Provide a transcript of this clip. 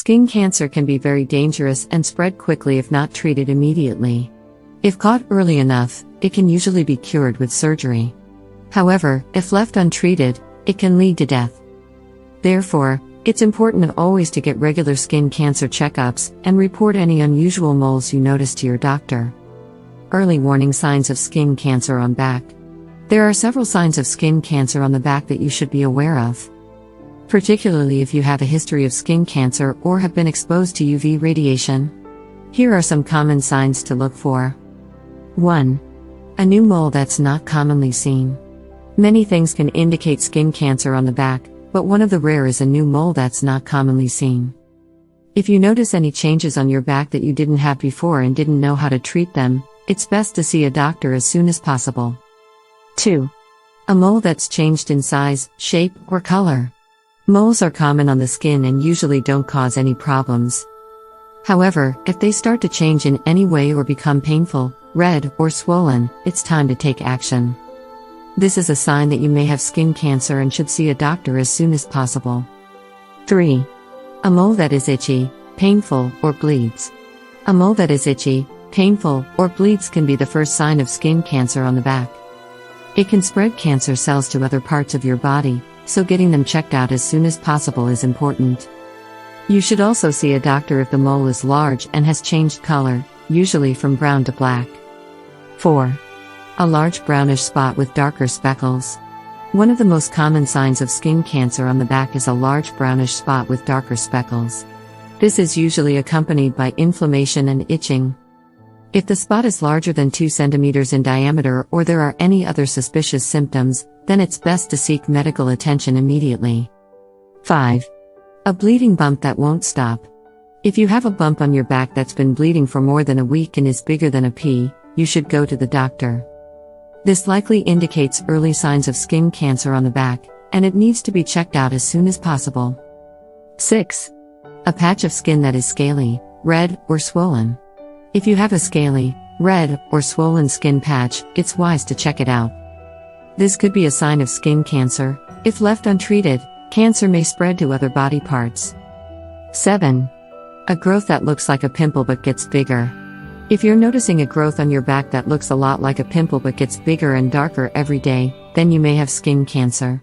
Skin cancer can be very dangerous and spread quickly if not treated immediately. If caught early enough, it can usually be cured with surgery. However, if left untreated, it can lead to death. Therefore, it's important always to get regular skin cancer checkups and report any unusual moles you notice to your doctor. Early warning signs of skin cancer on back. There are several signs of skin cancer on the back that you should be aware of. Particularly if you have a history of skin cancer or have been exposed to UV radiation. Here are some common signs to look for. 1. A new mole that's not commonly seen. Many things can indicate skin cancer on the back, but one of the rare is a new mole that's not commonly seen. If you notice any changes on your back that you didn't have before and didn't know how to treat them, it's best to see a doctor as soon as possible. 2. A mole that's changed in size, shape, or color. Moles are common on the skin and usually don't cause any problems. However, if they start to change in any way or become painful, red, or swollen, it's time to take action. This is a sign that you may have skin cancer and should see a doctor as soon as possible. 3. A mole that is itchy, painful, or bleeds. A mole that is itchy, painful, or bleeds can be the first sign of skin cancer on the back. It can spread cancer cells to other parts of your body, so getting them checked out as soon as possible is important. You should also see a doctor if the mole is large and has changed color, usually from brown to black. 4. A large brownish spot with darker speckles. One of the most common signs of skin cancer on the back is a large brownish spot with darker speckles. This is usually accompanied by inflammation and itching. If the spot is larger than 2 centimeters in diameter or there are any other suspicious symptoms, then it's best to seek medical attention immediately. 5. A bleeding bump that won't stop. If you have a bump on your back that's been bleeding for more than a week and is bigger than a pea, you should go to the doctor. This likely indicates early signs of skin cancer on the back, and it needs to be checked out as soon as possible. 6. A patch of skin that is scaly, red, or swollen. If you have a scaly, red, or swollen skin patch, it's wise to check it out. This could be a sign of skin cancer. If left untreated, cancer may spread to other body parts. 7. A growth that looks like a pimple but gets bigger. If you're noticing a growth on your back that looks a lot like a pimple but gets bigger and darker every day, then you may have skin cancer.